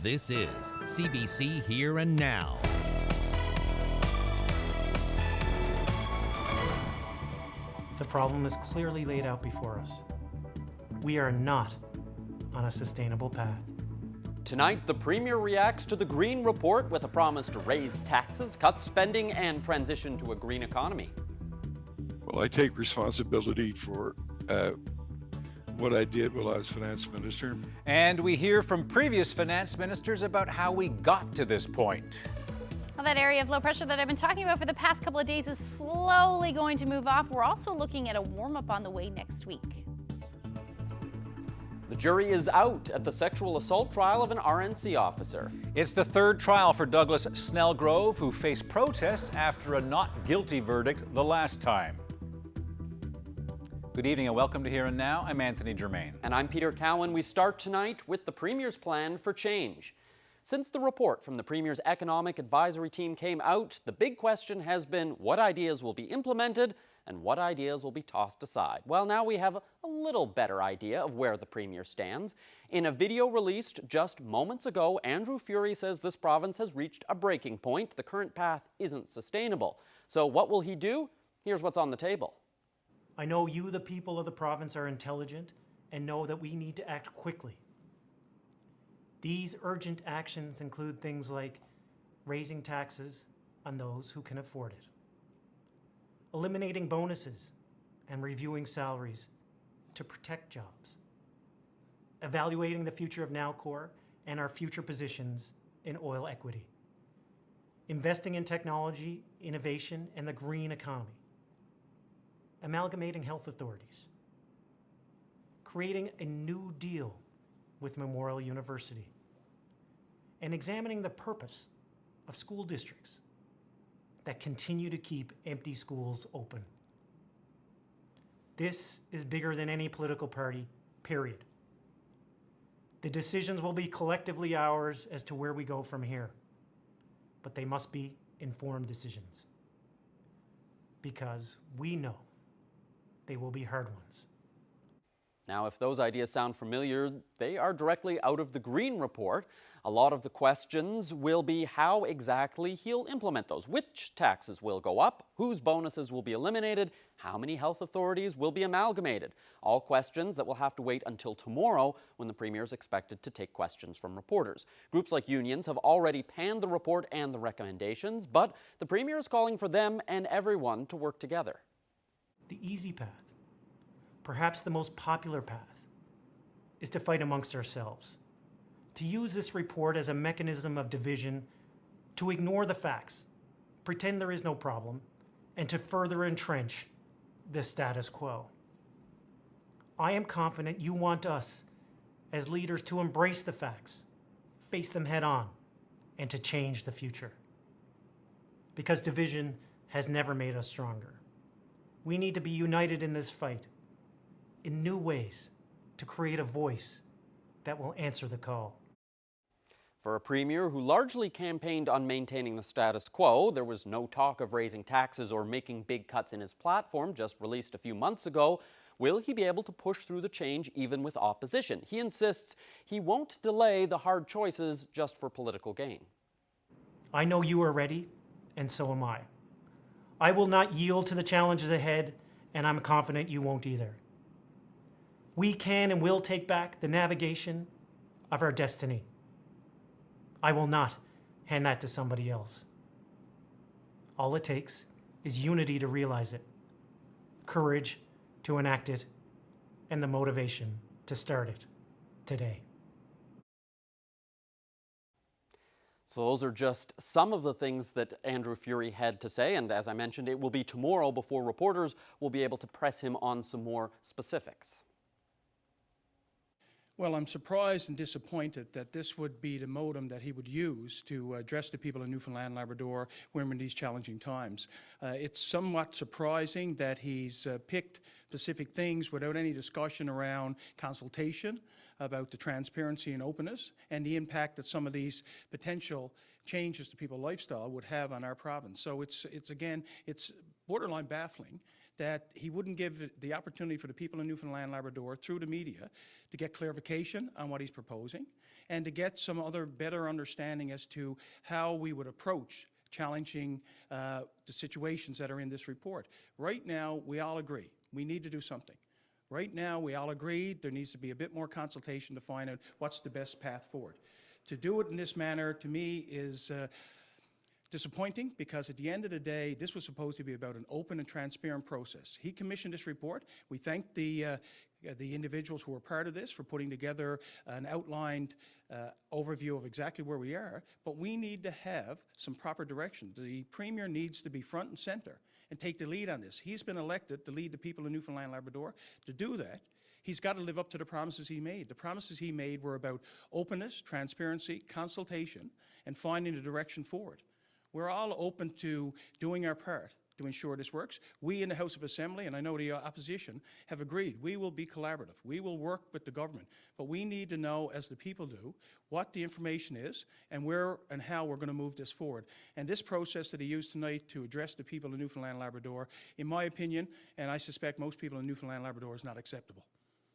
This is CBC Here and Now. The problem is clearly laid out before us. We are not on a sustainable path. Tonight, the Premier reacts to the Green Report with a promise to raise taxes, cut spending, and transition to a green economy. Well, I take responsibility for what I did while I was finance minister. And we hear from previous finance ministers about how we got to this point. Well, that area of low pressure that I've been talking about for the past couple of days is slowly going to move off. We're also looking at a warm-up on the way next week. The jury is out at the sexual assault trial of an RNC officer. It's the third trial for Douglas Snelgrove, who faced protests after a not guilty verdict the last time. Good evening and welcome to Here and Now. I'm Anthony Germain. And I'm Peter Cowan. We start tonight with the Premier's plan for change. Since the report from the Premier's Economic Advisory Team came out, the big question has been what ideas will be implemented and what ideas will be tossed aside. Well, now we have a little better idea of where the Premier stands. In a video released just moments ago, Andrew Furey says this province has reached a breaking point. The current path isn't sustainable. So what will he do? Here's what's on the table. I know you, the people of the province, are intelligent and know that we need to act quickly. These urgent actions include things like raising taxes on those who can afford it, eliminating bonuses and reviewing salaries to protect jobs, evaluating the future of Nowcor and our future positions in oil equity, investing in technology, innovation, and the green economy, amalgamating health authorities, creating a new deal with Memorial University, and examining the purpose of school districts that continue to keep empty schools open. This is bigger than any political party, period. The decisions will be collectively ours as to where we go from here, but they must be informed decisions because we know they will be hard ones. Now, if those ideas sound familiar, they are directly out of the Green Report. A lot of the questions will be how exactly he'll implement those. Which taxes will go up? Whose bonuses will be eliminated? How many health authorities will be amalgamated? All questions that will have to wait until tomorrow when the Premier is expected to take questions from reporters. Groups like unions have already panned the report and the recommendations, but the Premier is calling for them and everyone to work together. The easy path, perhaps the most popular path, is to fight amongst ourselves, to use this report as a mechanism of division, to ignore the facts, pretend there is no problem, and to further entrench the status quo. I am confident you want us as leaders to embrace the facts, face them head on, and to change the future. Because division has never made us stronger. We need to be united in this fight, in new ways, to create a voice that will answer the call. For a Premier who largely campaigned on maintaining the status quo, there was no talk of raising taxes or making big cuts in his platform just released a few months ago. Will he be able to push through the change even with opposition? He insists he won't delay the hard choices just for political gain. I know you are ready, and so am I. I will not yield to the challenges ahead, and I'm confident you won't either. We can and will take back the navigation of our destiny. I will not hand that to somebody else. All it takes is unity to realize it, courage to enact it, and the motivation to start it today. So those are just some of the things that Andrew Furey had to say, and as I mentioned, it will be tomorrow before reporters will be able to press him on some more specifics. Well, I'm surprised and disappointed that this would be the modem that he would use to address the people in Newfoundland and Labrador when we're in these challenging times. It's somewhat surprising that he's picked specific things without any discussion around consultation about the transparency and openness and the impact that some of these potential changes to people's lifestyle would have on our province. So it's borderline baffling that he wouldn't give the opportunity for the people in Newfoundland and Labrador through the media to get clarification on what he's proposing and to get some other better understanding as to how we would approach challenging the situations that are in this report. Right now, we all agree we need to do something. Right now, we all agree there needs to be a bit more consultation to find out what's the best path forward. To do it in this manner, to me, is disappointing, because at the end of the day, this was supposed to be about an open and transparent process. He commissioned this report. We thank the individuals who were part of this for putting together an outlined overview of exactly where we are, but we need to have some proper direction. The Premier needs to be front and center and take the lead on this. He's been elected to lead the people of Newfoundland and Labrador. To do that, he's got to live up to the promises he made. The promises he made were about openness, transparency, consultation, and finding a direction forward. We're all open to doing our part to ensure this works. We in the House of Assembly, and I know the opposition, have agreed we will be collaborative. We will work with the government, but we need to know, as the people do, what the information is and where and how we're going to move this forward. And this process that he used tonight to address the people of Newfoundland and Labrador, in my opinion, and I suspect most people in Newfoundland and Labrador, is not acceptable.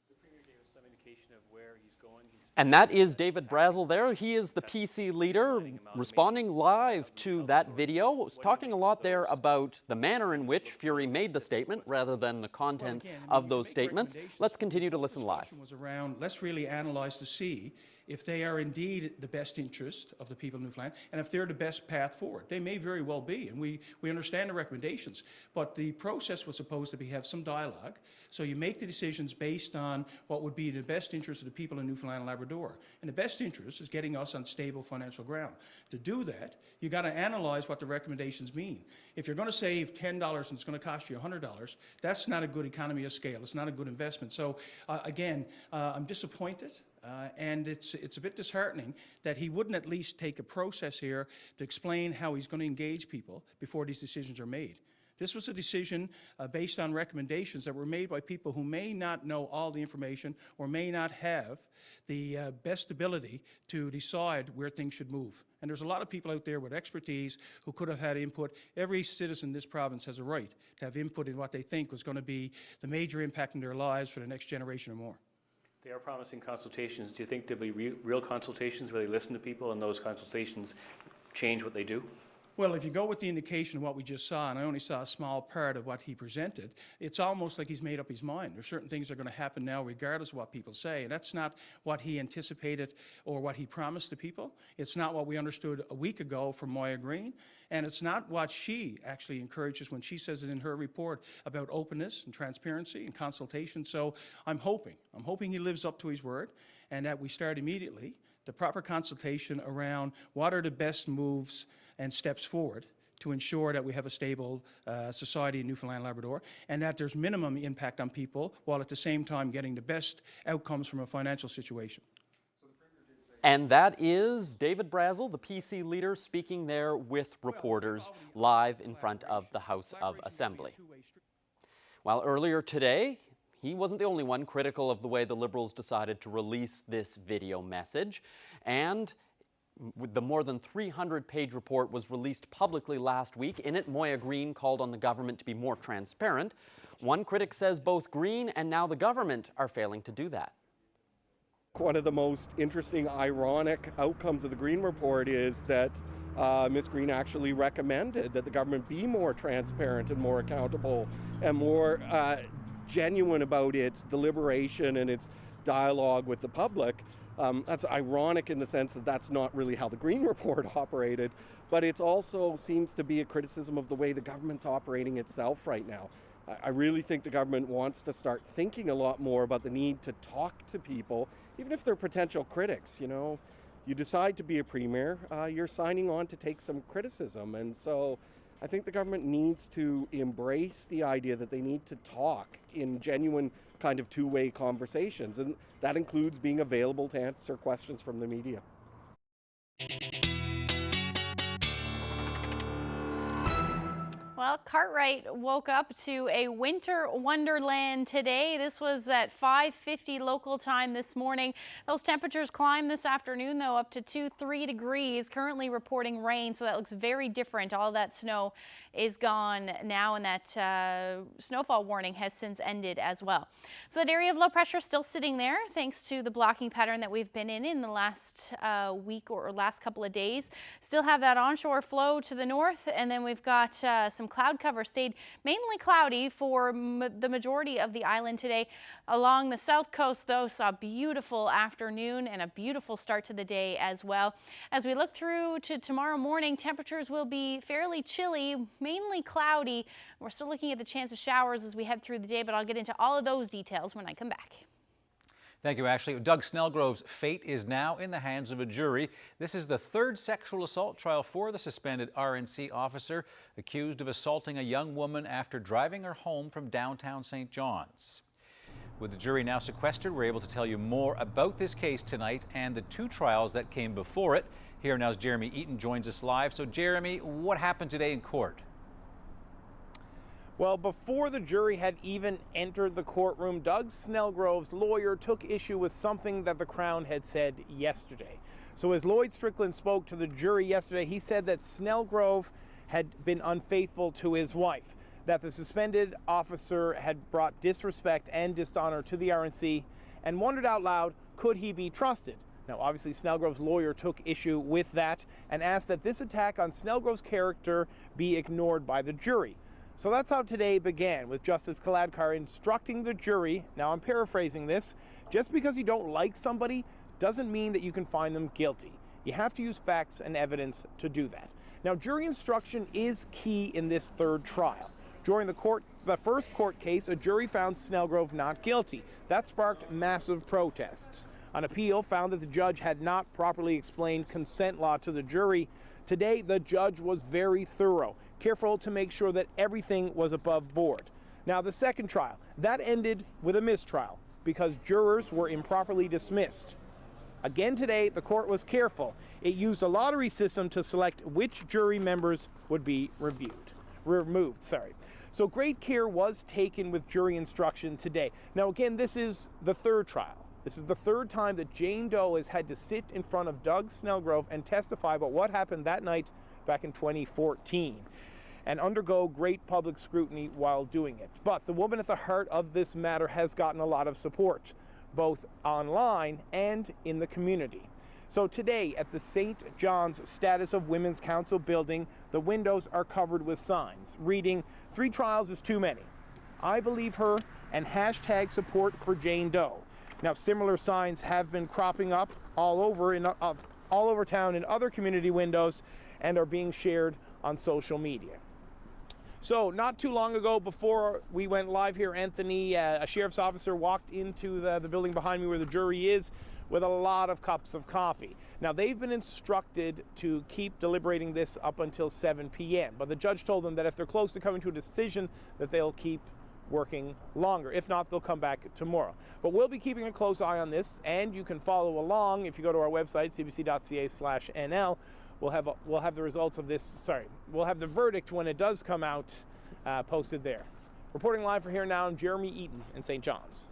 The Premier gave us some indication of where he's going. And that is David Brazel there. He is the PC leader responding live to that video, talking a lot there about the manner in which Fury made the statement rather than the content of those statements. Let's continue to listen live. Was around, let's really analyze to see if they are indeed the best interest of the people of Newfoundland and if they're the best path forward. They may very well be, and we understand the recommendations, but the process was supposed to be have some dialogue, so you make the decisions based on what would be the best interest of the people in Newfoundland and Labrador. And the best interest is getting us on stable financial ground. To do that, you got to analyze what the recommendations mean. If you're going to save $10 and it's going to cost you $100, that's not a good economy of scale. It's not a good investment. So again, I'm disappointed. And it's a bit disheartening that he wouldn't at least take a process here to explain how he's going to engage people before these decisions are made. This was a decision based on recommendations that were made by people who may not know all the information or may not have the best ability to decide where things should move. And there's a lot of people out there with expertise who could have had input. Every citizen in this province has a right to have input in what they think was going to be the major impact in their lives for the next generation or more. They are promising consultations. Do you think there'll be real consultations where they listen to people and those consultations change what they do? Well, if you go with the indication of what we just saw, and I only saw a small part of what he presented, it's almost like he's made up his mind. There's certain things that are going to happen now regardless of what people say, and that's not what he anticipated or what he promised to people. It's not what we understood a week ago from Moya Green, and it's not what she actually encourages when she says it in her report about openness and transparency and consultation. So I'm hoping he lives up to his word and that we start immediately the proper consultation around what are the best moves and steps forward to ensure that we have a stable society in Newfoundland and Labrador, and that there's minimum impact on people while at the same time getting the best outcomes from a financial situation. And that is David Brazel, the PC leader, speaking there with reporters live in front of the House of Assembly. While earlier today, he wasn't the only one critical of the way the Liberals decided to release this video message. And the more than 300-page report was released publicly last week. In it, Moya Green called on the government to be more transparent. One critic says both Green and now the government are failing to do that. One of the most interesting, ironic outcomes of the Green report is that Ms. Green actually recommended that the government be more transparent and more accountable and more genuine about its deliberation and its dialogue with the public. That's ironic in the sense that that's not really how the Green report operated, but it also seems to be a criticism of the way the government's operating itself right now. I really think the government wants to start thinking a lot more about the need to talk to people, even if they're potential critics. You know, you decide to be a premier, you're signing on to take some criticism, and so I think the government needs to embrace the idea that they need to talk in genuine kind of two-way conversations, and that includes being available to answer questions from the media. Well, Cartwright woke up to a winter wonderland today. This was at 5:50 local time this morning. Those temperatures climbed this afternoon, though, up to 2-3 degrees. Currently reporting rain, so that looks very different. All that snow is gone now, and that snowfall warning has since ended as well. So that area of low pressure still sitting there, thanks to the blocking pattern that we've been in the last week or last couple of days. Still have that onshore flow to the north, and then we've got some cloud cover. Stayed mainly cloudy for the majority of the island today. Along the south coast, though, saw a beautiful afternoon and a beautiful start to the day as well. As we look through to tomorrow morning, temperatures will be fairly chilly, mainly cloudy. We're still looking at the chance of showers as we head through the day, but I'll get into all of those details when I come back. Thank you, Ashley. Doug Snelgrove's fate is now in the hands of a jury. This is the third sexual assault trial for the suspended RNC officer accused of assaulting a young woman after driving her home from downtown St. John's. With the jury now sequestered, we're able to tell you more about this case tonight and the two trials that came before it. Here now's Jeremy Eaton joins us live. So, Jeremy, what happened today in court? Well, before the jury had even entered the courtroom, Doug Snelgrove's lawyer took issue with something that the Crown had said yesterday. So as Lloyd Strickland spoke to the jury yesterday, he said that Snelgrove had been unfaithful to his wife, that the suspended officer had brought disrespect and dishonor to the RNC, and wondered out loud, could he be trusted? Now, obviously, Snelgrove's lawyer took issue with that and asked that this attack on Snelgrove's character be ignored by the jury. So that's how today began, with Justice Kaladkar instructing the jury, now I'm paraphrasing this, just because you don't like somebody doesn't mean that you can find them guilty. You have to use facts and evidence to do that. Now, jury instruction is key in this third trial. During the first court case, a jury found Snelgrove not guilty. That sparked massive protests. An appeal found that the judge had not properly explained consent law to the jury. Today, the judge was very thorough, careful to make sure that everything was above board. Now, the second trial, that ended with a mistrial because jurors were improperly dismissed. Again today, the court was careful. It used a lottery system to select which jury members would be removed. So great care was taken with jury instruction today. Now again, this is the third trial. This is the third time that Jane Doe has had to sit in front of Doug Snelgrove and testify about what happened that night back in 2014 and undergo great public scrutiny while doing it. But the woman at the heart of this matter has gotten a lot of support, both online and in the community. So today at the St. John's Status of Women's Council building, the windows are covered with signs reading, "3 trials is too many. I believe her," and hashtag support for Jane Doe. Now, similar signs have been cropping up all over town in other community windows and are being shared on social media. So not too long ago, before we went live here, Anthony, a sheriff's officer walked into the building behind me where the jury is with a lot of cups of coffee. Now, they've been instructed to keep deliberating this up until 7 p.m., but the judge told them that if they're close to coming to a decision, that they'll keep working longer. If not, they'll come back tomorrow. But we'll be keeping a close eye on this, and you can follow along if you go to our website, cbc.ca/nl. We'll have the results of this, we'll have the verdict when it does come out posted there. Reporting live for Here Now, I'm Jeremy Eaton in St. John's.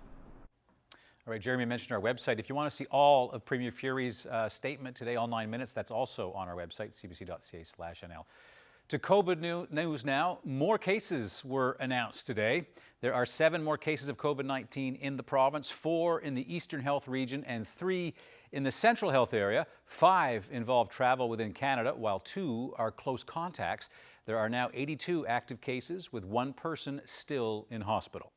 All right, Jeremy mentioned our website. If you want to see all of Premier Fury's statement today, all 9 minutes, that's also on our website, cbc.ca/nl. To COVID news now, more cases were announced today. There are 7 more cases of COVID-19 in the province, 4 in the Eastern Health region and 3 in the Central Health area. 5 involve travel within Canada, while 2 are close contacts. There are now 82 active cases, with 1 person still in hospital.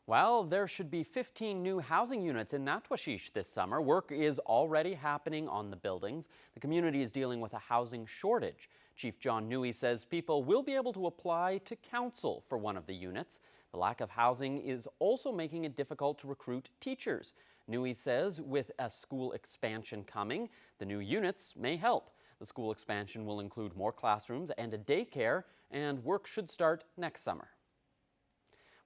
Well, there should be 15 new housing units in Natwashish this summer. Work is already happening on the buildings. The community is dealing with a housing shortage. Chief John Newey says people will be able to apply to council for one of the units. The lack of housing is also making it difficult to recruit teachers. Newey says with a school expansion coming, the new units may help. The school expansion will include more classrooms and a daycare, and work should start next summer.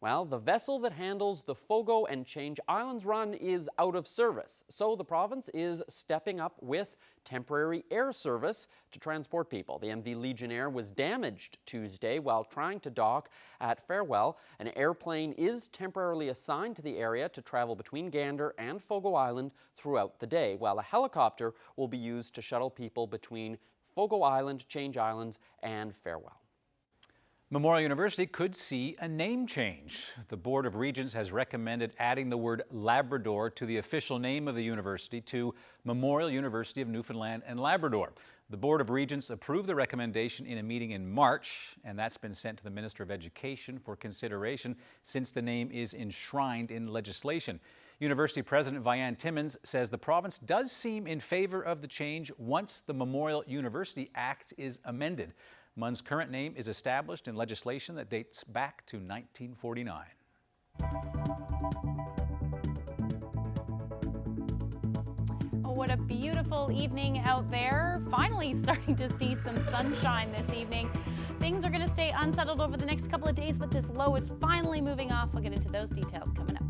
Well, the vessel that handles the Fogo and Change Islands run is out of service, so the province is stepping up with temporary air service to transport people. The MV Legionnaire was damaged Tuesday while trying to dock at Farewell. An airplane is temporarily assigned to the area to travel between Gander and Fogo Island throughout the day, while a helicopter will be used to shuttle people between Fogo Island, Change Islands, and Farewell. Memorial University could see a name change. The Board of Regents has recommended adding the word Labrador to the official name of the university to Memorial University of Newfoundland and Labrador. The Board of Regents approved the recommendation in a meeting in March, and that's been sent to the Minister of Education for consideration since the name is enshrined in legislation. University President Vianne Timmins says the province does seem in favor of the change once the Memorial University Act is amended. MUN's current name is established in legislation that dates back to 1949. Oh, what a beautiful evening out there. Finally starting to see some sunshine this evening. Things are going to stay unsettled over the next couple of days, but this low is finally moving off. We'll get into those details coming up.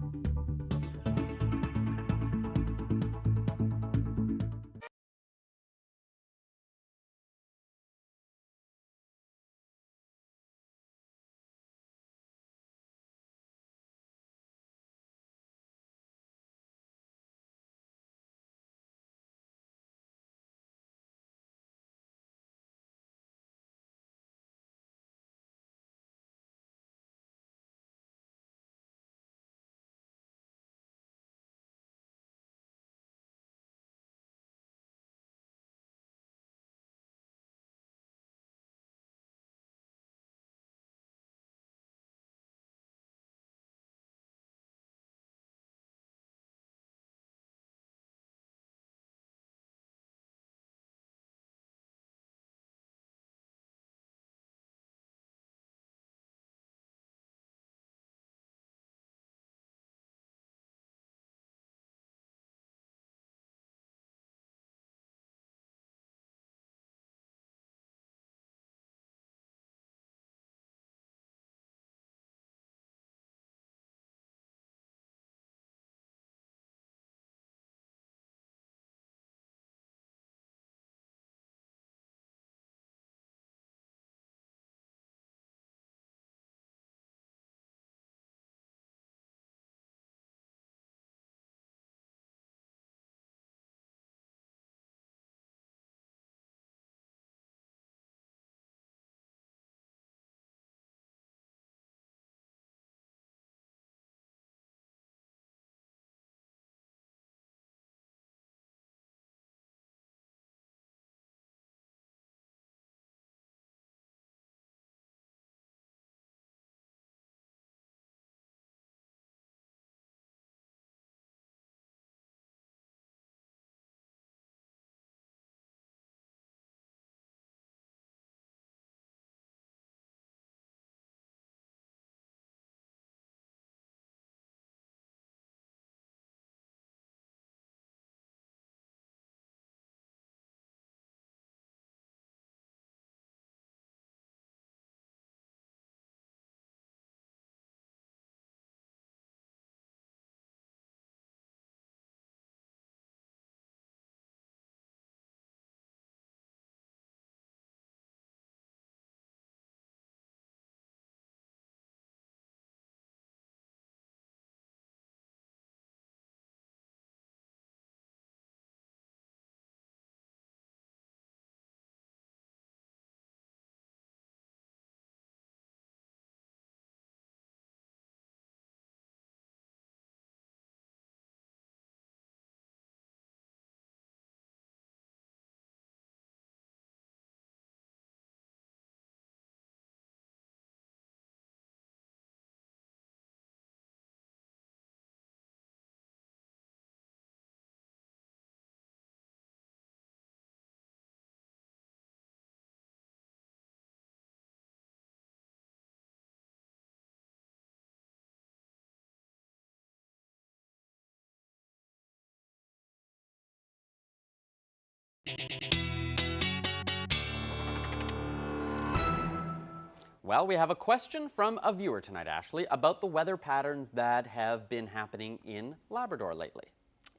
Well, we have a question from a viewer tonight, Ashley, about the weather patterns that have been happening in Labrador lately.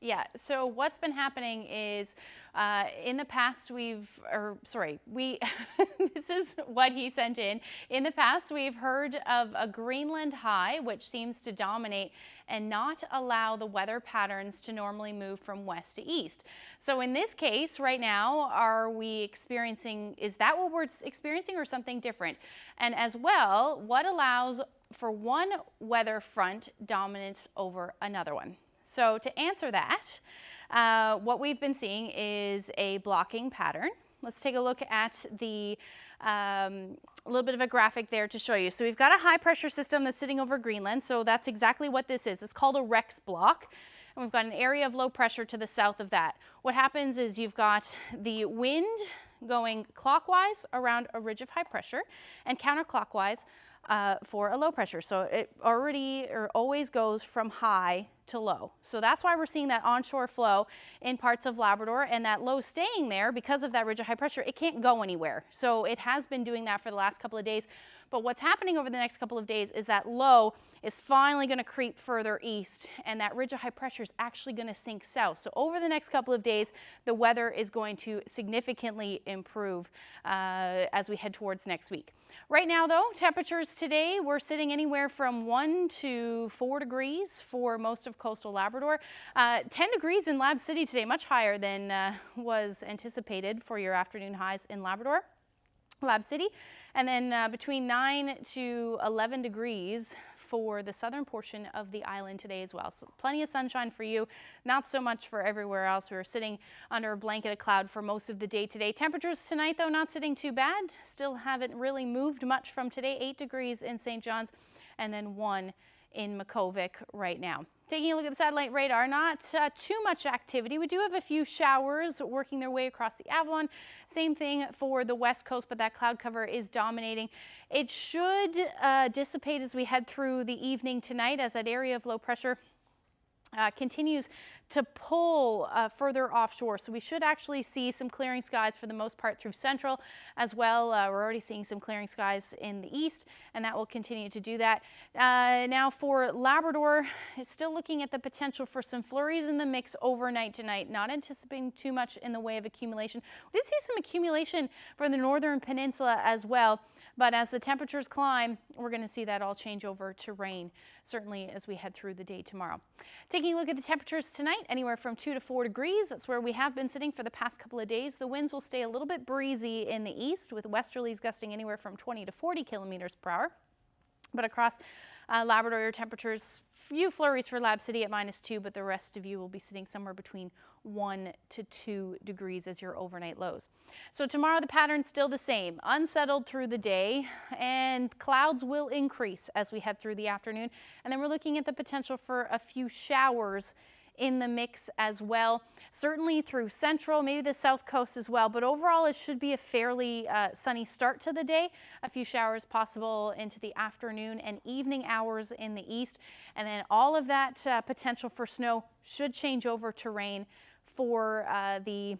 Yeah, so what's been happening is in the past this is what he sent in. In the past, we've heard of a Greenland high, which seems to dominate and not allow the weather patterns to normally move from west to east. So in this case, right now, is that what we're experiencing or something different? And as well, what allows for one weather front dominance over another one? So to answer that, what we've been seeing is a blocking pattern. Let's take a look at the a little bit of a graphic there to show you. So we've got a high pressure system that's sitting over Greenland. So that's exactly what this is. It's called a Rex block. And we've got an area of low pressure to the south of that. What happens is you've got the wind going clockwise around a ridge of high pressure and counterclockwise for a low pressure. So it always goes from high to low. So that's why we're seeing that onshore flow in parts of Labrador, and that low staying there because of that ridge of high pressure. It can't go anywhere. So it has been doing that for the last couple of days. But what's happening over the next couple of days is that low is finally going to creep further east, and that ridge of high pressure is actually going to sink south. So over the next couple of days, the weather is going to significantly improve as we head towards next week. Right now, though, temperatures today, we're sitting anywhere from 1 to 4 degrees for most of coastal Labrador. 10 degrees in Lab City today, much higher than was anticipated for your afternoon highs in Labrador. Lab City, and then between 9 to 11 degrees for the southern portion of the island today as well. So plenty of sunshine for you, not so much for everywhere else. We were sitting under a blanket of cloud for most of the day today. Temperatures tonight, though, not sitting too bad. Still haven't really moved much from today. 8 degrees in St. John's and then 1 in Makovic right now. Taking a look at the satellite radar, not too much activity. We do have a few showers working their way across the Avalon. Same thing for the west coast, but that cloud cover is dominating. It should dissipate as we head through the evening tonight as that area of low pressure continues to pull further offshore. So we should actually see some clearing skies for the most part through central as well. We're already seeing some clearing skies in the east, and that will continue to do that. Now for Labrador, it's still looking at the potential for some flurries in the mix overnight tonight. Not anticipating too much in the way of accumulation. We did see some accumulation for the northern peninsula as well, but as the temperatures climb, we're going to see that all change over to rain, certainly as we head through the day tomorrow. Taking a look at the temperatures tonight, anywhere from 2 to 4 degrees. That's where we have been sitting for the past couple of days. The winds will stay a little bit breezy in the east, with westerlies gusting anywhere from 20 to 40 kilometers per hour. But across Labrador, your temperatures, few flurries for Lab City at -2, but the rest of you will be sitting somewhere between 1 to 2 degrees as your overnight lows. So tomorrow the pattern's still the same, unsettled through the day, and clouds will increase as we head through the afternoon. And then we're looking at the potential for a few showers in the mix as well, certainly through central, maybe the south coast as well, but overall it should be a fairly sunny start to the day. A few showers possible into the afternoon and evening hours in the east, and then all of that potential for snow should change over to rain for the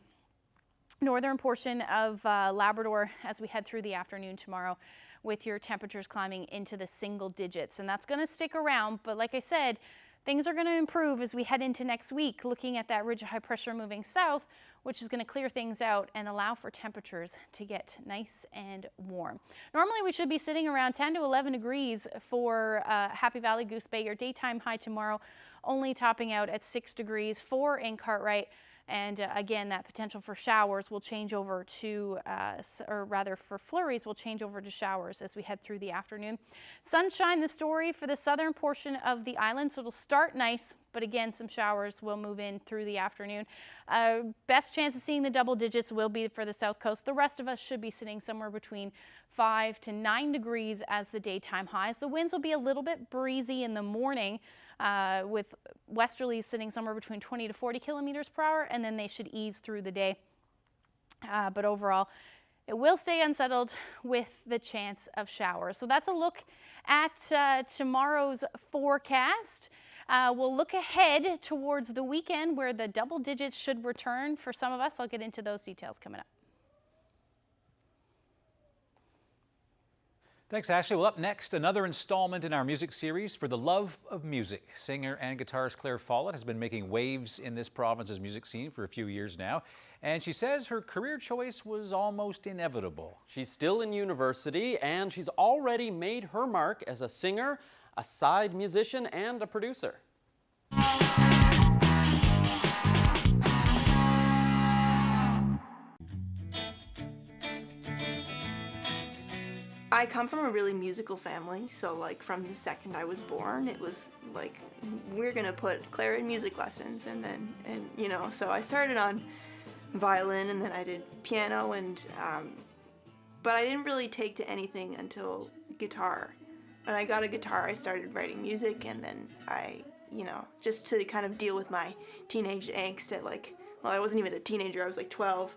northern portion of Labrador as we head through the afternoon tomorrow, with your temperatures climbing into the single digits. And that's going to stick around, but like I said, things are going to improve as we head into next week, looking at that ridge of high pressure moving south, which is going to clear things out and allow for temperatures to get nice and warm. Normally we should be sitting around 10 to 11 degrees for Happy Valley, Goose Bay. Your daytime high tomorrow only topping out at 6 degrees, 4 in Cartwright. And again, that potential for showers will change over to, or rather for flurries will change over to showers as we head through the afternoon. Sunshine, the story for the southern portion of the island, so it'll start nice, but again, some showers will move in through the afternoon. Best chance of seeing the double digits will be for the south coast. The rest of us should be sitting somewhere between 5 to 9 degrees as the daytime highs. The winds will be a little bit breezy in the morning, with westerlies sitting somewhere between 20 to 40 kilometers per hour, and then they should ease through the day. But overall, it will stay unsettled with the chance of showers. So that's a look at tomorrow's forecast. We'll look ahead towards the weekend where the double digits should return for some of us. I'll get into those details coming up. Thanks, Ashley. Well, up next, another installment in our music series for the love of music. Singer and guitarist Claire Follett has been making waves in this province's music scene for a few years now, and she says her career choice was almost inevitable. She's still in university, and she's already made her mark as a singer, a side musician, and a producer. I come from a really musical family, so like from the second I was born, it was like, we're gonna put Claire in music lessons, and you know, so I started on violin, and then I did piano, and but I didn't really take to anything until guitar. When I got a guitar, I started writing music, and then I, you know, just to kind of deal with my teenage angst at like, well, I wasn't even a teenager, I was like 12.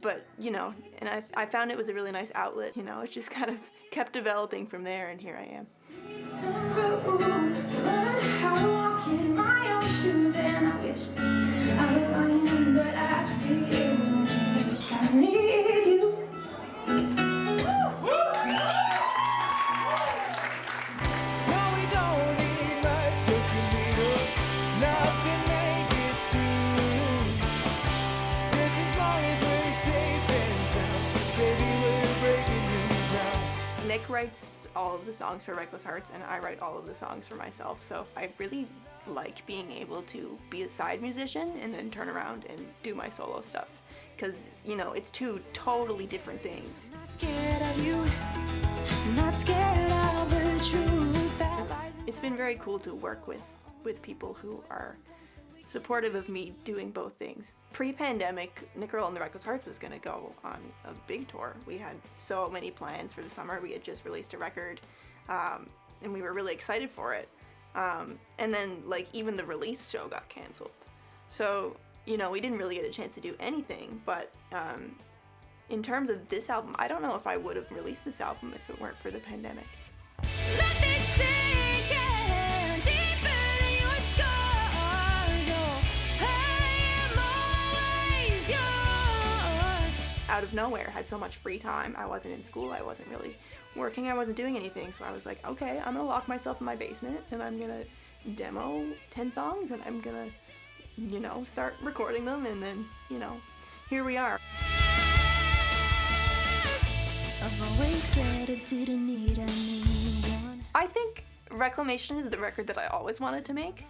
But, you know, and I found it was a really nice outlet, you know, it just kind of kept developing from there, and here I am. Nick writes all of the songs for Reckless Hearts, and I write all of the songs for myself, so I really like being able to be a side musician and then turn around and do my solo stuff, because, you know, it's two totally different things. I'm not scared of you, I'm not scared of the truth. It's been very cool to work with people who are supportive of me doing both things. Pre-pandemic, Nick Earl and the Reckless Hearts was gonna go on a big tour. We had so many plans for the summer. We had just released a record, and we were really excited for it. And then, like, even the release show got canceled. So, you know, we didn't really get a chance to do anything, but in terms of this album, I don't know if I would have released this album if it weren't for the pandemic. Let this sink in deeper than your scars. Out of nowhere, had so much free time. I wasn't in school, I wasn't really working, I wasn't doing anything, so I was like, okay, I'm gonna lock myself in my basement, and I'm gonna demo 10 songs, and I'm gonna, you know, start recording them, and then, you know, here we are. I've always said I didn't need anyone. I think Reclamation is the record that I always wanted to make.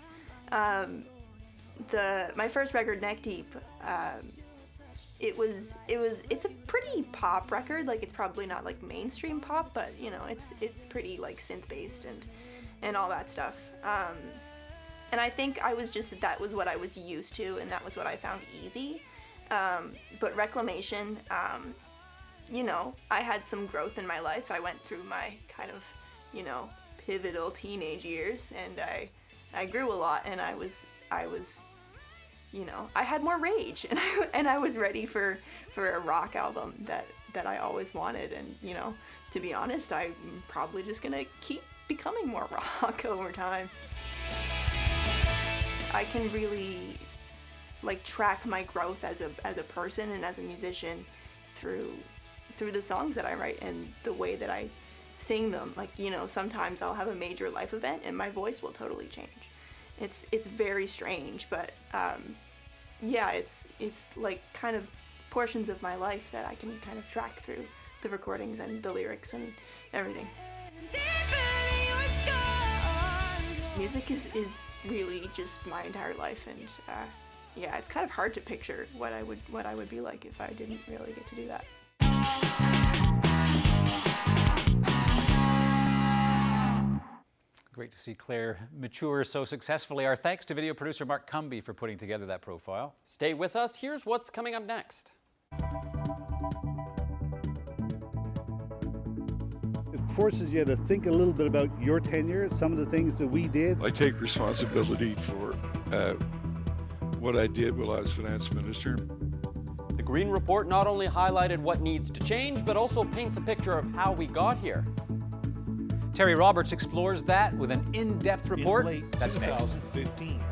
My first record, Neck Deep, it's a pretty pop record. Like, it's probably not like mainstream pop, but, you know, it's pretty like synth based and all that stuff. And I think that was what I was used to, and that was what I found easy. But Reclamation, you know, I had some growth in my life. I went through my kind of, you know, pivotal teenage years, and I grew a lot, and I was, you know, I had more rage, and I was ready for a rock album that I always wanted. And, you know, to be honest, I'm probably just gonna keep becoming more rock over time. I can really, like, track my growth as a person and as a musician through the songs that I write and the way that I sing them. Like, you know, sometimes I'll have a major life event and my voice will totally change. It's very strange, but yeah, it's like kind of portions of my life that I can kind of track through the recordings and the lyrics and everything. Music is really just my entire life, and yeah, it's kind of hard to picture what I would be like if I didn't really get to do that. Great to see Claire mature so successfully. Our thanks to video producer Mark Cumby for putting together that profile. Stay with us. Here's what's coming up next. It forces you to think a little bit about your tenure, some of the things that we did. I take responsibility for what I did while I was finance minister. The Green Report not only highlighted what needs to change, but also paints a picture of how we got here. Terry Roberts explores that with an in-depth report. In late That's 2015. next.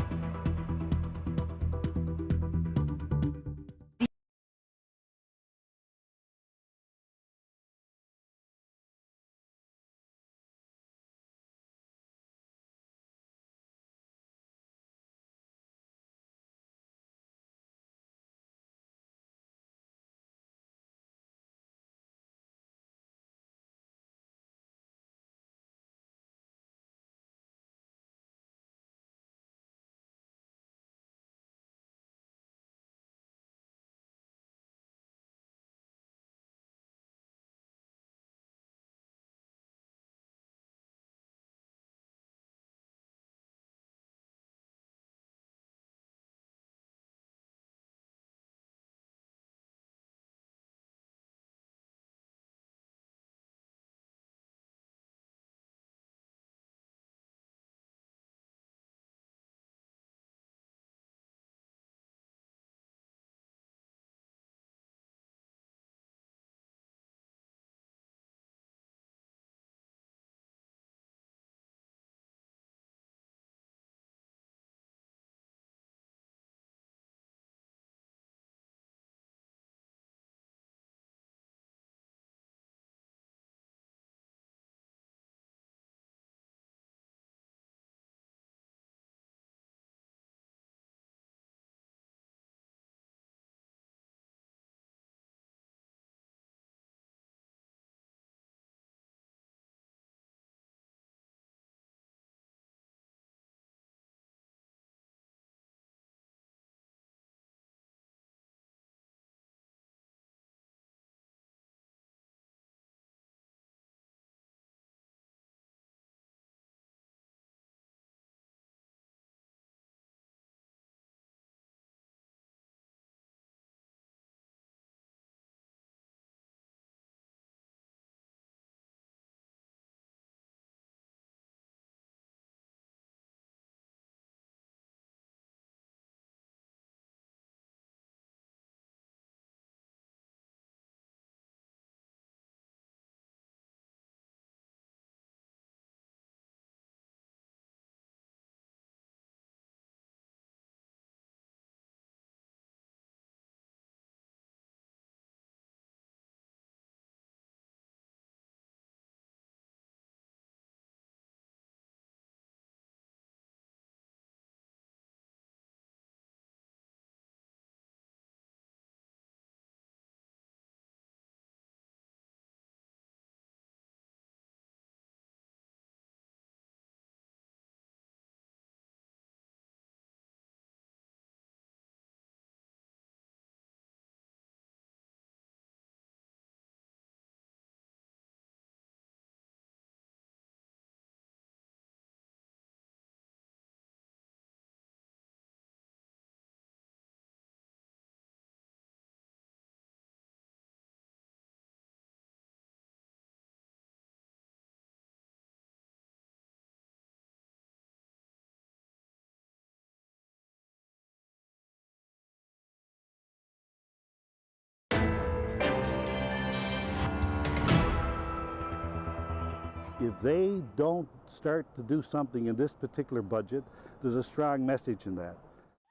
if they don't start to do something in this particular budget, there's a strong message in that.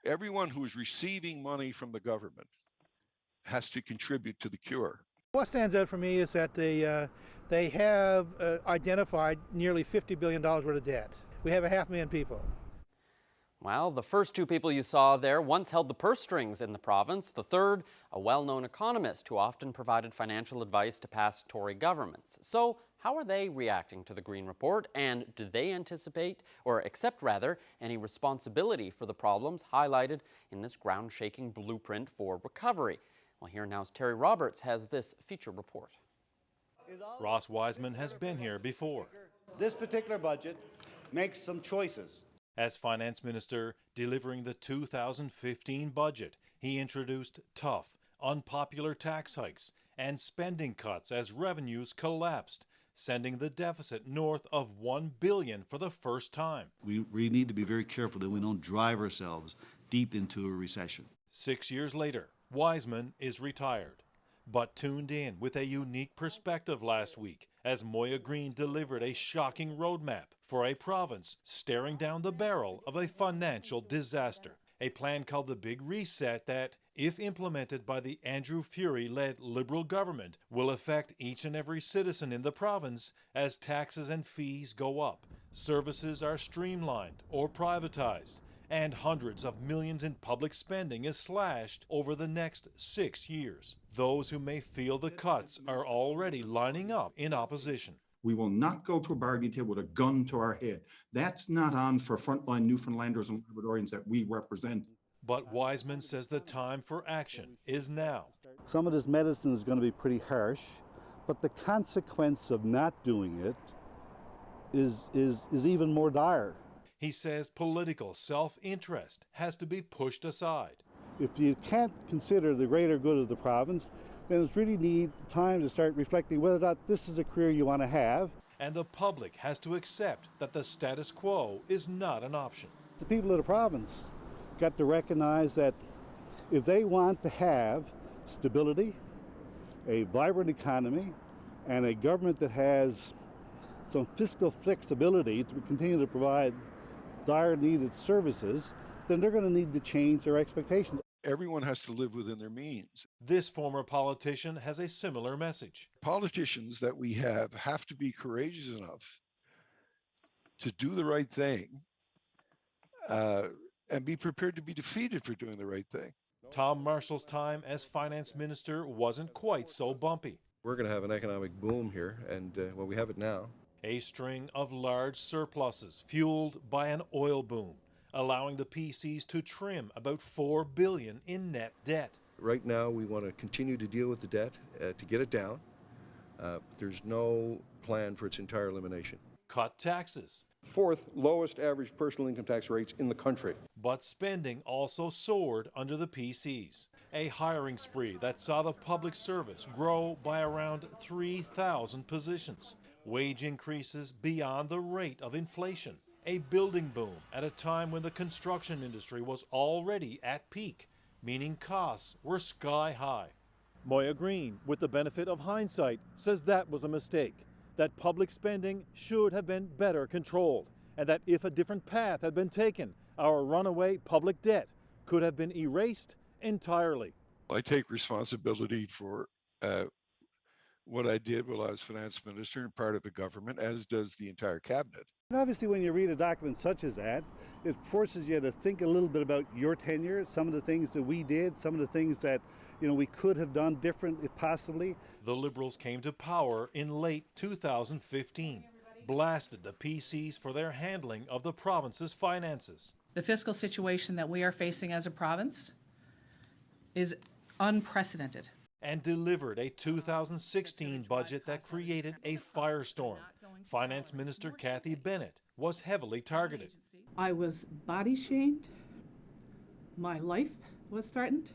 Everyone who is receiving money from the government has to contribute to the cure. What stands out for me is that they have identified nearly $50 billion worth of debt. We have 500,000 people. Well, the first two people you saw there once held the purse strings in the province. The third, a well-known economist who often provided financial advice to past Tory governments. So how are they reacting to the Green Report, and do they anticipate, or accept rather, any responsibility for the problems highlighted in this ground-shaking blueprint for recovery? Well, here now's Terry Roberts has this feature report. Ross Wiseman has been here before. This particular budget makes some choices. As finance minister delivering the 2015 budget, he introduced tough, unpopular tax hikes and spending cuts as revenues collapsed, sending the deficit north of $1 billion for the first time. We need to be very careful that we don't drive ourselves deep into a recession. 6 years later, Wiseman is retired, but tuned in with a unique perspective last week as Moya Greene delivered a shocking roadmap for a province staring down the barrel of a financial disaster. A plan called the Big Reset that, if implemented by the Andrew Furey-led Liberal government, will affect each and every citizen in the province as taxes and fees go up, services are streamlined or privatized, and hundreds of millions in public spending is slashed over the next 6 years. Those who may feel the cuts are already lining up in opposition. We will not go to a bargaining table with a gun to our head. That's not on for frontline Newfoundlanders and Labradorians that we represent. But Wiseman says the time for action is now. Some of this medicine is going to be pretty harsh, but the consequence of not doing it is even more dire. He says political self-interest has to be pushed aside. If you can't consider the greater good of the province, then it's really need time to start reflecting whether or not this is a career you want to have. And the public has to accept that the status quo is not an option. The people of the province got to recognize that if they want to have stability, a vibrant economy, and a government that has some fiscal flexibility to continue to provide dire needed services, then they're going to need to change their expectations. Everyone has to live within their means. This former politician has a similar message. Politicians that we have to be courageous enough to do the right thing and be prepared to be defeated for doing the right thing. Tom Marshall's time as finance minister wasn't quite so bumpy. We're going to have an economic boom here, and well, we have it now. A string of large surpluses fueled by an oil boom, allowing the PCs to trim about $4 billion in net debt. Right now, we want to continue to deal with the debt to get it down. There's no plan for its entire elimination. Cut taxes. Fourth lowest average personal income tax rates in the country. But spending also soared under the PCs. A hiring spree that saw the public service grow by around 3,000 positions. Wage increases beyond the rate of inflation. A building boom at a time when the construction industry was already at peak, meaning costs were sky high. Moya Greene, with the benefit of hindsight, says that was a mistake, that public spending should have been better controlled, and that if a different path had been taken, our runaway public debt could have been erased entirely. I take responsibility for what I did while I was finance minister and part of the government, as does the entire cabinet. And obviously, when you read a document such as that, it forces you to think a little bit about your tenure, some of the things that we did, some of the things that we could have done differently, possibly. The Liberals came to power in late 2015, blasted the PCs for their handling of the province's finances. The fiscal situation that we are facing as a province is unprecedented. And delivered a 2016 budget that created a firestorm. Finance Minister Cathy Bennett was heavily targeted. I was body shamed. My life was threatened.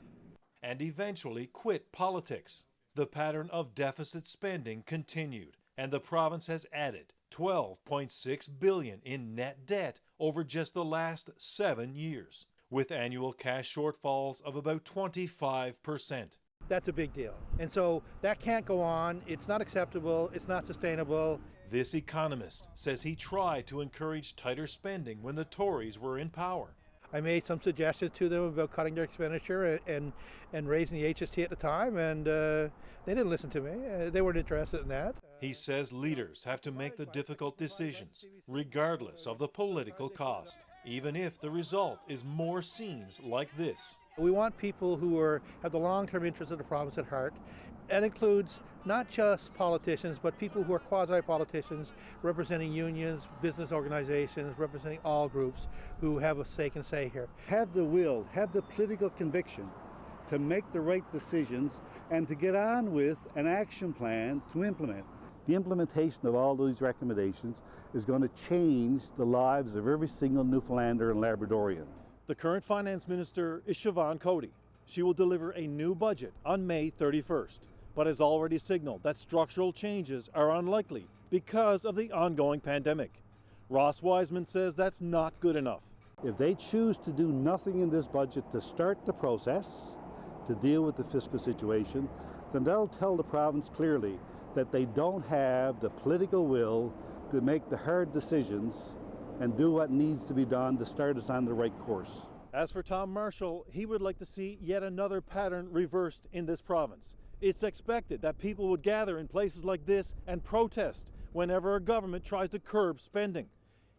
And eventually quit politics. The pattern of deficit spending continued, and the province has added $12.6 billion in net debt over just the last 7 years, with annual cash shortfalls of about 25%. That's a big deal. And so that can't go on. It's not acceptable. It's not sustainable. This economist says he tried to encourage tighter spending when the Tories were in power. I made some suggestions to them about cutting their expenditure and raising the HST at the time, and they didn't listen to me. They weren't interested in that. He says leaders have to make the difficult decisions, regardless of the political cost, even if the result is more scenes like this. We want people who have the long-term interests of the province at heart. That includes not just politicians, but people who are quasi-politicians, representing unions, business organizations, representing all groups who have a stake and say here. Have the will, have the political conviction to make the right decisions and to get on with an action plan to implement. The implementation of all those recommendations is going to change the lives of every single Newfoundlander and Labradorian. The current finance minister is Siobhan Cody. She will deliver a new budget on May 31st, but has already signaled that structural changes are unlikely because of the ongoing pandemic. Ross Wiseman says that's not good enough. If they choose to do nothing in this budget to start the process to deal with the fiscal situation, then they'll tell the province clearly that they don't have the political will to make the hard decisions and do what needs to be done to start us on the right course. As for Tom Marshall, he would like to see yet another pattern reversed in this province. It's expected that people would gather in places like this and protest whenever a government tries to curb spending.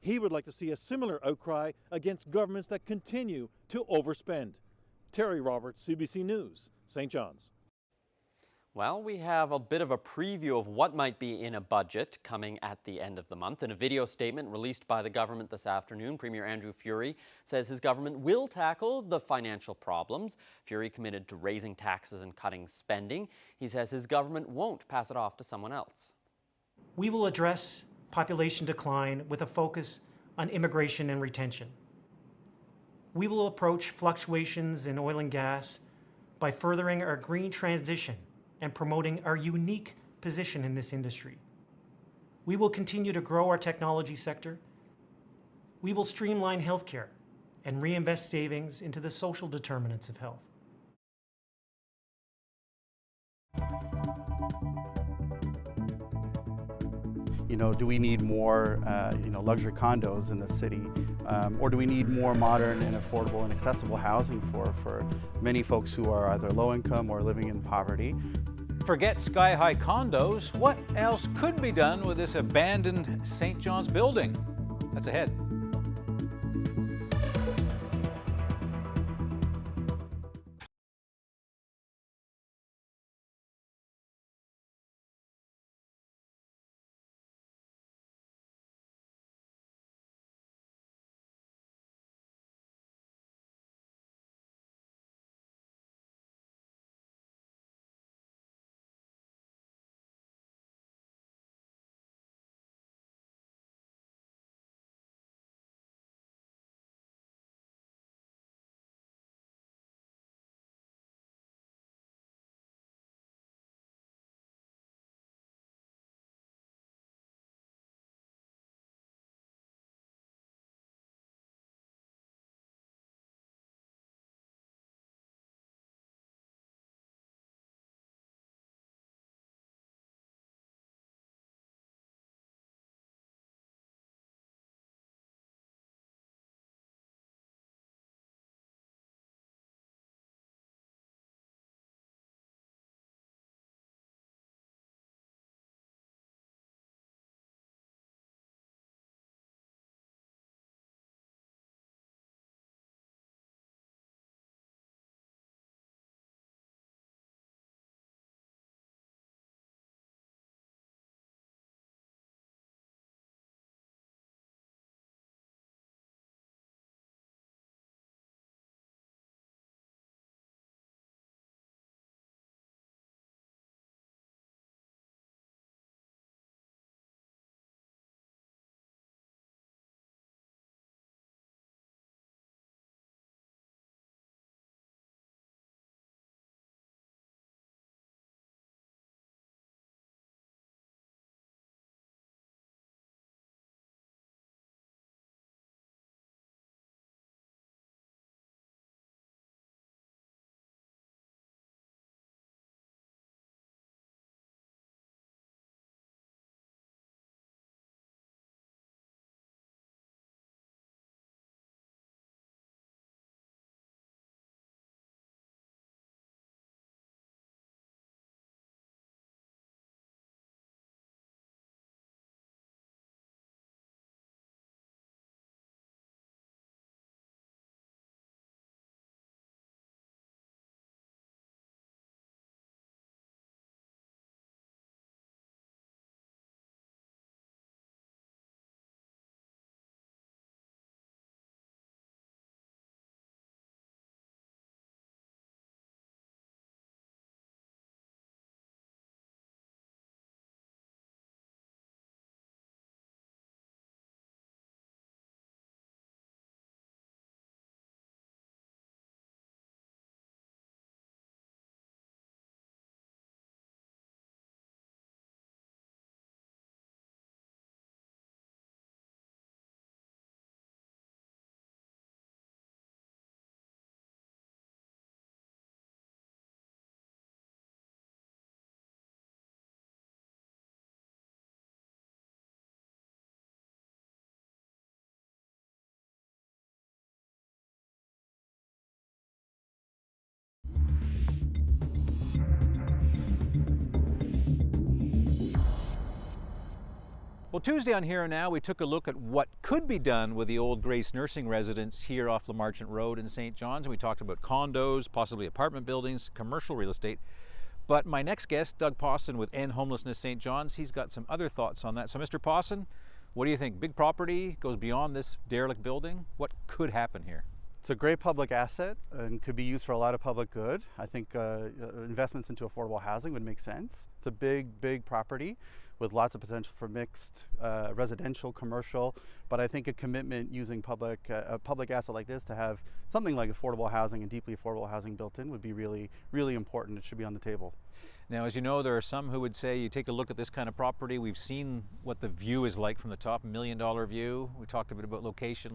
He would like to see a similar outcry against governments that continue to overspend. Terry Roberts, CBC News, St. John's. Well, we have a bit of a preview of what might be in a budget coming at the end of the month. In a video statement released by the government this afternoon, Premier Andrew Furey says his government will tackle the financial problems. Furey committed to raising taxes and cutting spending. He says his government won't pass it off to someone else. We will address population decline with a focus on immigration and retention. We will approach fluctuations in oil and gas by furthering our green transition and promoting our unique position in this industry. We will continue to grow our technology sector. We will streamline healthcare and reinvest savings into the social determinants of health. You know, do we need more, luxury condos in the city? Or do we need more modern and affordable and accessible housing for many folks who are either low income or living in poverty? Forget sky-high condos. What else could be done with this abandoned St. John's building? That's ahead. Well, Tuesday on Here and Now, we took a look at what could be done with the old Grace nursing residence here off Lamarchant Road in St. John's. And we talked about condos, possibly apartment buildings, commercial real estate. But my next guest, Doug Pawson with End Homelessness St. John's, he's got some other thoughts on that. So, Mr. Pawson, what do you think? Big property goes beyond this derelict building. What could happen here? It's a great public asset and could be used for a lot of public good. I think investments into affordable housing would make sense. It's a big property with lots of potential for mixed residential, commercial, but I think a commitment using a public asset like this to have something like affordable housing and deeply affordable housing built in would be really important. It should be on the table. Now, as you know, there are some who would say you take a look at this kind of property. We've seen what the view is like from the top, $1 million view. We talked a bit about location.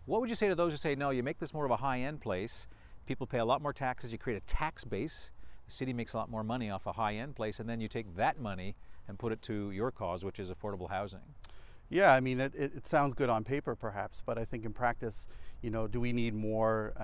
What would you say to those who say, no, you make this more of a high-end place, people pay a lot more taxes, you create a tax base, the city makes a lot more money off a high-end place, and then you take that money and put it to your cause, which is affordable housing? Yeah, I mean, it sounds good on paper perhaps, but I think in practice, do we need more,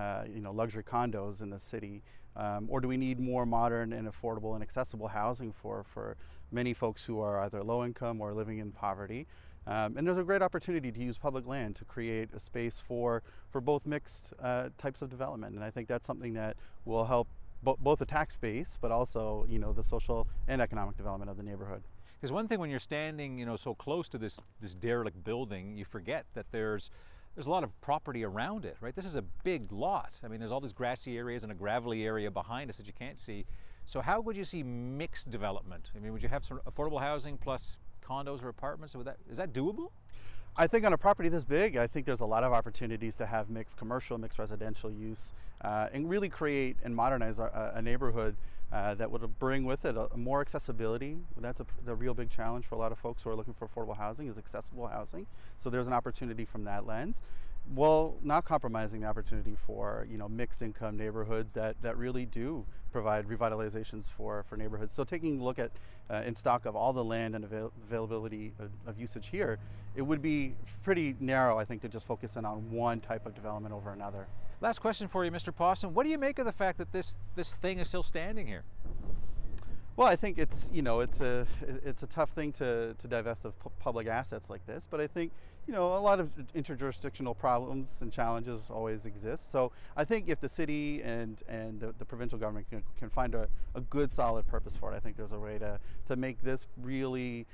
luxury condos in the city? Or do we need more modern and affordable and accessible housing for many folks who are either low income or living in poverty? And there's a great opportunity to use public land to create a space for both mixed types of development. And I think that's something that will help both the tax base, but also, the social and economic development of the neighborhood. Because one thing when you're standing, so close to this derelict building, you forget that there's a lot of property around it, right? This is a big lot. I mean, there's all these grassy areas and a gravelly area behind us that you can't see. So how would you see mixed development? I mean, would you have some affordable housing plus condos or apartments? Is that doable? I think on a property this big, I think there's a lot of opportunities to have mixed commercial, mixed residential use, and really create and modernize a neighborhood that would bring with it a more accessibility. That's the real big challenge for a lot of folks who are looking for affordable housing is accessible housing. So there's an opportunity from that lens. Well, not compromising the opportunity for mixed income neighborhoods that really do provide revitalizations for neighborhoods. So taking a look at in stock of all the land and availability of usage here, it would be pretty narrow, I think, to just focus in on one type of development over another. Last question for you, Mr. Pawson. What do you make of the fact that this thing is still standing here? Well, I think it's a tough thing to divest of public assets like this, but I think a lot of interjurisdictional problems and challenges always exist. So I think if the city and the provincial government can find a good solid purpose for it, I think there's a way to make this really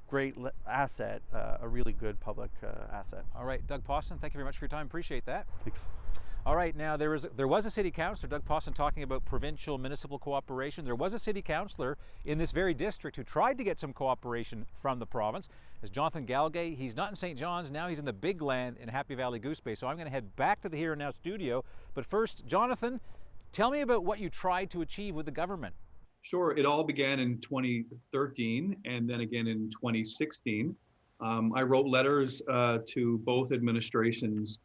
great asset a really good public asset. All right, Doug Pawson, thank you very much for your time. Appreciate that. Thanks. All right, now there was a city councillor, Doug Pawson, talking about provincial municipal cooperation. There was a city councillor in this very district who tried to get some cooperation from the province. As Jonathan Galgay, he's not in St. John's, now he's in the big land in Happy Valley Goose Bay. So I'm going to head back to the Here and Now studio. But first, Jonathan, tell me about what you tried to achieve with the government. Sure, it all began in 2013 and then again in 2016. I wrote letters to both administrations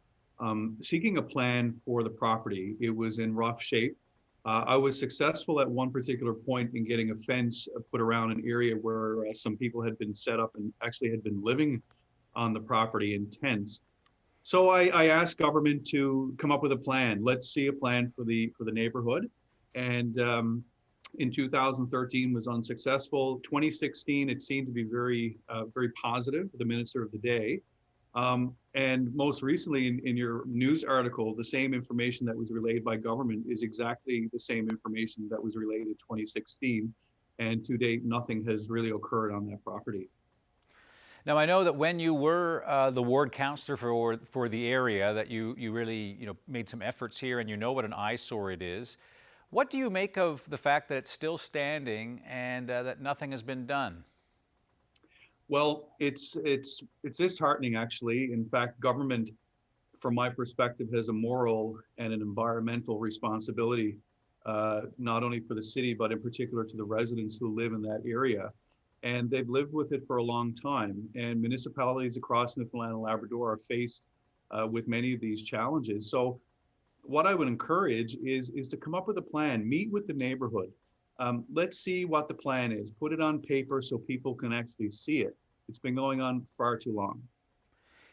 seeking a plan for the property. It was in rough shape. I was successful at one particular point in getting a fence put around an area where some people had been set up and actually had been living on the property in tents. So I asked government to come up with a plan. Let's see a plan for the neighborhood. And in 2013 was unsuccessful. 2016, it seemed to be very positive, the minister of the day. And most recently in your news article, the same information that was relayed by government is exactly the same information that was relayed in 2016. And to date, nothing has really occurred on that property. Now, I know that when you were the ward councillor for the area, that you really made some efforts here, and you know what an eyesore it is. What do you make of the fact that it's still standing and that nothing has been done? Well, it's disheartening, actually. In fact, government, from my perspective, has a moral and an environmental responsibility, not only for the city, but in particular to the residents who live in that area. And they've lived with it for a long time. And municipalities across Newfoundland and Labrador are faced with many of these challenges. So what I would encourage is to come up with a plan, meet with the neighborhood. Let's see what the plan is. Put it on paper so people can actually see it. It's been going on far too long.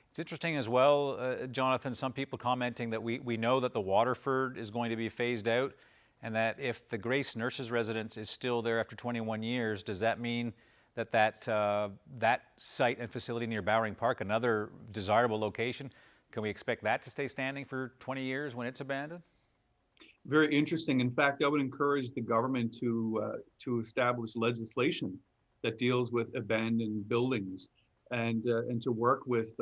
It's interesting as well, Jonathan, some people commenting that we know that the Waterford is going to be phased out, and that if the Grace Nurses residence is still there after 21 years, does that mean that site and facility near Bowring Park, another desirable location, can we expect that to stay standing for 20 years when it's abandoned? Very interesting. In fact, I would encourage the government to establish legislation that deals with abandoned buildings, and to work with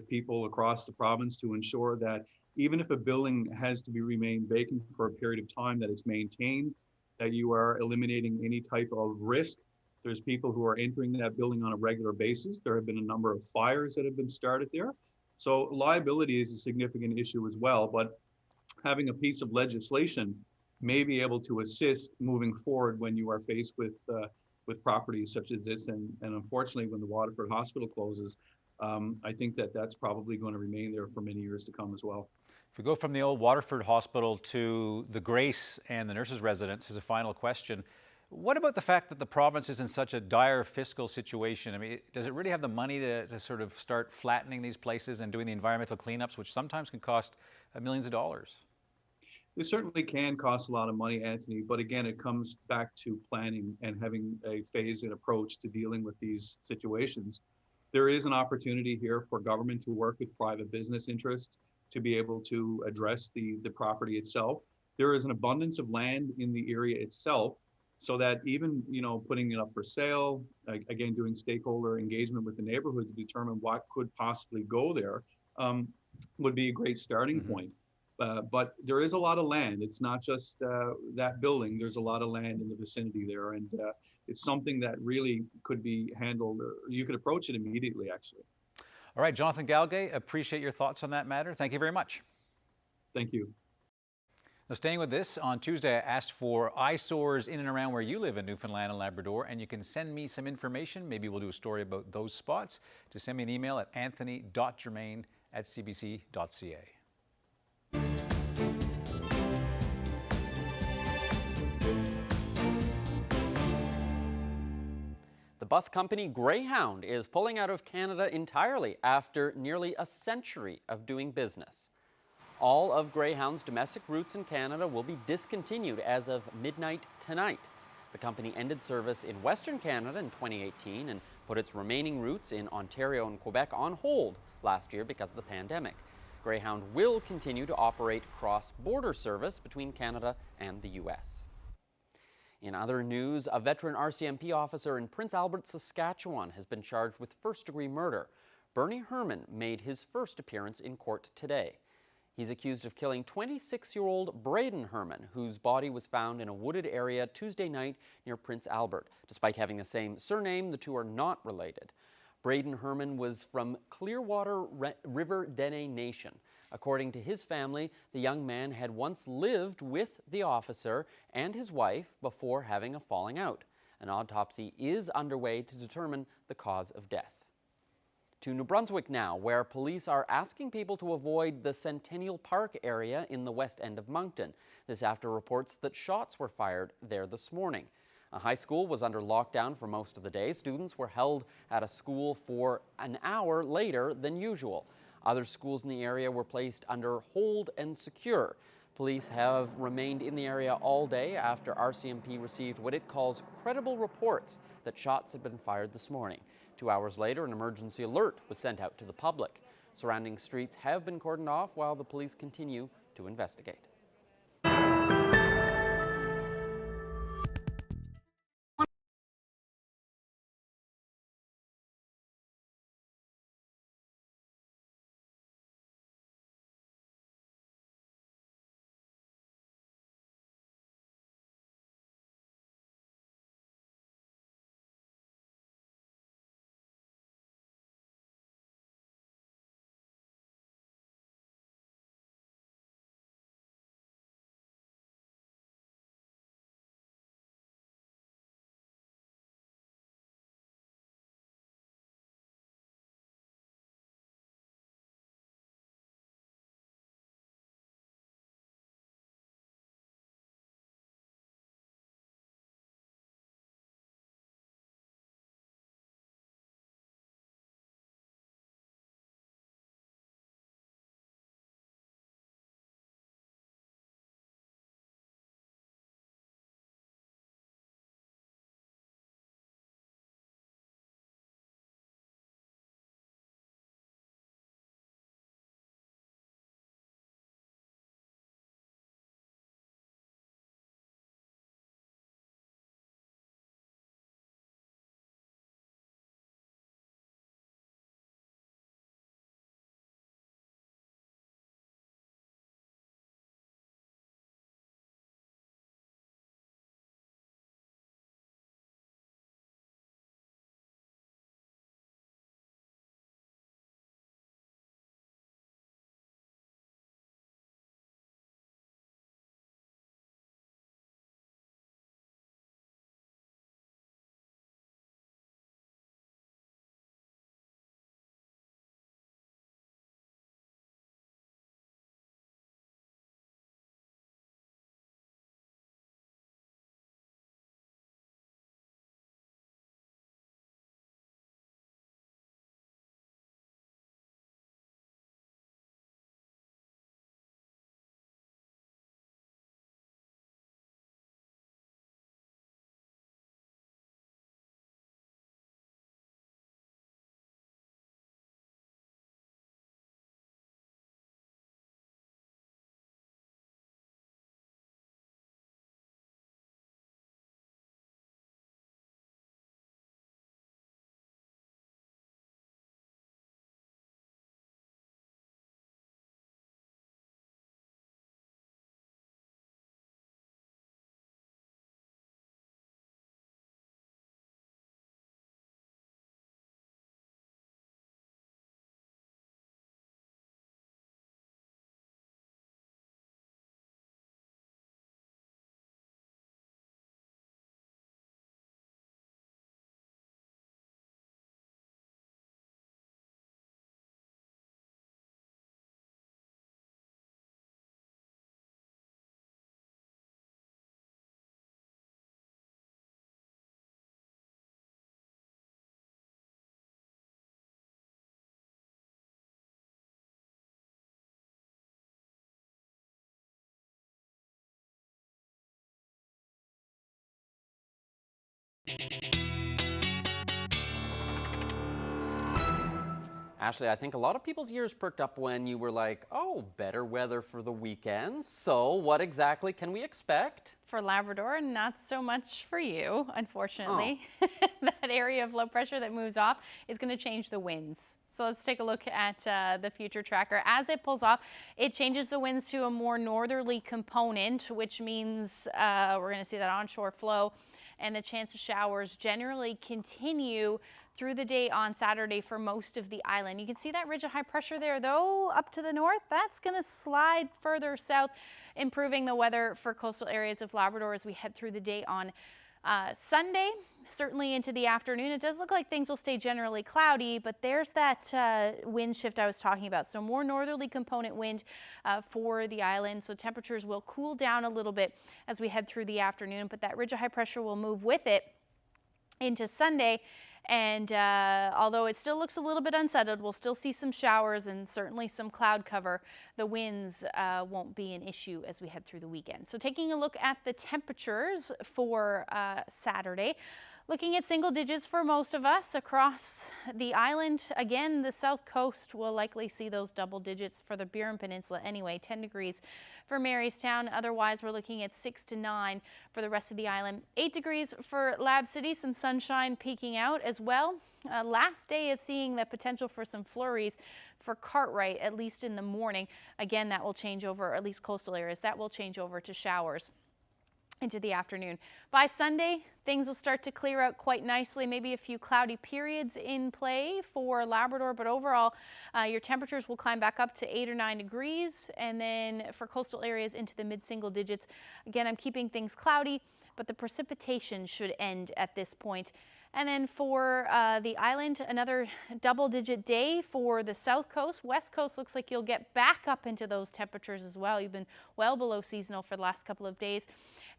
people across the province to ensure that even if a building has to be remain vacant for a period of time, that it's maintained, that you are eliminating any type of risk. There's people who are entering that building on a regular basis. There have been a number of fires that have been started there. So liability is a significant issue as well, but having a piece of legislation may be able to assist moving forward when you are faced with properties such as this. And unfortunately, when the Waterford Hospital closes, I think that that's probably going to remain there for many years to come as well. If we go from the old Waterford Hospital to the Grace and the nurses' residence as a final question, what about the fact that the province is in such a dire fiscal situation? I mean, does it really have the money to sort of start flattening these places and doing the environmental cleanups, which sometimes can cost millions of dollars? It certainly can cost a lot of money, Anthony, but again, it comes back to planning and having a phased approach to dealing with these situations. There is an opportunity here for government to work with private business interests to be able to address the property itself. There is an abundance of land in the area itself, so that even, putting it up for sale, again, doing stakeholder engagement with the neighborhood to determine what could possibly go there, would be a great starting point. But there is a lot of land. It's not just that building. There's a lot of land in the vicinity there, and it's something that really could be handled, or you could approach it immediately, actually. All right, Jonathan Galgay, appreciate your thoughts on that matter. Thank you very much. Thank you. Now, staying with this, on Tuesday, I asked for eyesores in and around where you live in Newfoundland and Labrador, and you can send me some information. Maybe we'll do a story about those spots. Just send me an email at anthony.germain@cbc.ca. The bus company Greyhound is pulling out of Canada entirely after nearly a century of doing business. All of Greyhound's domestic routes in Canada will be discontinued as of midnight tonight. The company ended service in Western Canada in 2018 and put its remaining routes in Ontario and Quebec on hold last year because of the pandemic. Greyhound will continue to operate cross-border service between Canada and the U.S. In other news, a veteran RCMP officer in Prince Albert, Saskatchewan has been charged with first-degree murder. Bernie Herman made his first appearance in court today. He's accused of killing 26-year-old Braden Herman, whose body was found in a wooded area Tuesday night near Prince Albert. Despite having the same surname, the two are not related. Braden Herman was from Clearwater River Dene Nation. According to his family, the young man had once lived with the officer and his wife before having a falling out. An autopsy is underway to determine the cause of death. To New Brunswick now, where police are asking people to avoid the Centennial Park area in the west end of Moncton. This after reports that shots were fired there this morning. A high school was under lockdown for most of the day. Students were held at a school for an hour later than usual. Other schools in the area were placed under hold and secure. Police have remained in the area all day after RCMP received what it calls credible reports that shots had been fired this morning. 2 hours later, an emergency alert was sent out to the public. Surrounding streets have been cordoned off while the police continue to investigate. Ashley, I think a lot of people's ears perked up when you were like, oh, better weather for the weekend. So what exactly can we expect? For Labrador, not so much for you, unfortunately. That area of low pressure that moves off is going to change the winds. So let's take a look at the future tracker. As it pulls off, it changes the winds to a more northerly component, which means we're going to see that onshore flow, and the chance of showers generally continue through the day on Saturday for most of the island. You can see that ridge of high pressure there, though, up to the north. That's going to slide further south, improving the weather for coastal areas of Labrador as we head through the day on Sunday, certainly into the afternoon. It does look like things will stay generally cloudy, but there's that wind shift I was talking about. So more northerly component wind for the island. So temperatures will cool down a little bit as we head through the afternoon, but that ridge of high pressure will move with it into Sunday. And although it still looks a little bit unsettled, we'll still see some showers and certainly some cloud cover. The winds won't be an issue as we head through the weekend. So taking a look at the temperatures for Saturday, looking at single digits for most of us across the island. Again, the south coast will likely see those double digits for the Burin Peninsula anyway, 10 degrees for Marystown. Otherwise, we're looking at 6 to 9 for the rest of the island. 8 degrees for Lab City, some sunshine peeking out as well. Last day of seeing the potential for some flurries for Cartwright, at least in the morning. Again, that will change over, at least coastal areas, that will change over to showers into the afternoon. By Sunday, things will start to clear out quite nicely. Maybe a few cloudy periods in play for Labrador, but overall, your temperatures will climb back up to 8 or 9 degrees. And then for coastal areas into the mid-single digits. Again, I'm keeping things cloudy, but the precipitation should end at this point. And then for the island, another double-digit day for the south coast. West coast looks like you'll get back up into those temperatures as well. You've been well below seasonal for the last couple of days.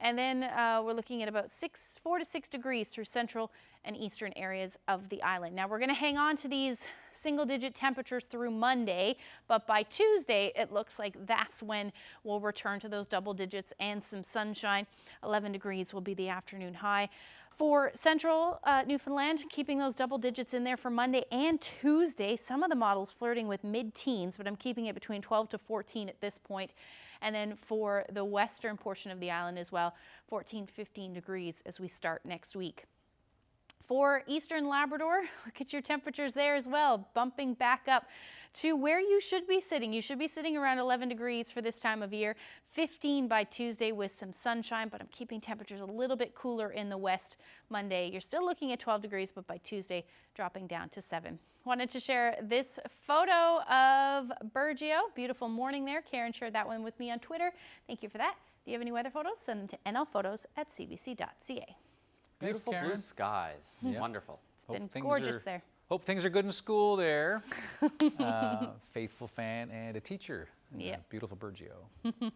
And then we're looking at about 4 to 6 degrees through central and eastern areas of the island. Now we're going to hang on to these single-digit temperatures through Monday, but by Tuesday it looks like that's when we'll return to those double digits and some sunshine. 11 degrees will be the afternoon high. For central Newfoundland, keeping those double digits in there for Monday and Tuesday. Some of the models flirting with mid-teens, but I'm keeping it between 12 to 14 at this point. And then for the western portion of the island as well, 14, 15 degrees as we start next week. For eastern Labrador, look at your temperatures there as well, bumping back up to where you should be sitting. You should be sitting around 11 degrees for this time of year, 15 by Tuesday with some sunshine, but I'm keeping temperatures a little bit cooler in the west Monday. You're still looking at 12 degrees, but by Tuesday, dropping down to 7. Wanted to share this photo of Burgeo. Beautiful morning there. Karen shared that one with me on Twitter. Thank you for that. If you have any weather photos, send them to nlphotos@cbc.ca. Beautiful blue skies. Yeah. Wonderful. It's been gorgeous there. Hope things are good in school there. Faithful fan and a teacher. Yeah. Beautiful Burgeo.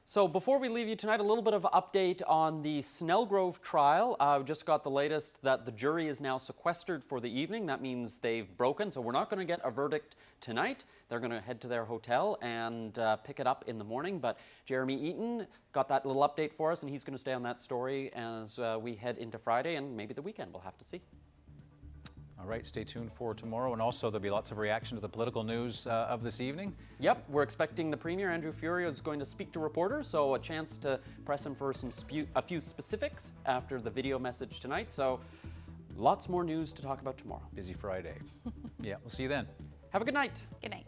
So before we leave you tonight, a little bit of update on the Snelgrove trial. We just got the latest that the jury is now sequestered for the evening. That means they've broken, so we're not going to get a verdict tonight. They're going to head to their hotel and pick it up in the morning. But Jeremy Eaton got that little update for us, and he's going to stay on that story as we head into Friday and maybe the weekend. We'll have to see. All right, stay tuned for tomorrow, and also there'll be lots of reaction to the political news of this evening. Yep, we're expecting the Premier, Andrew Furey, is going to speak to reporters, so a chance to press him for a few specifics after the video message tonight. So lots more news to talk about tomorrow. Busy Friday. Yeah, we'll see you then. Have a good night. Good night.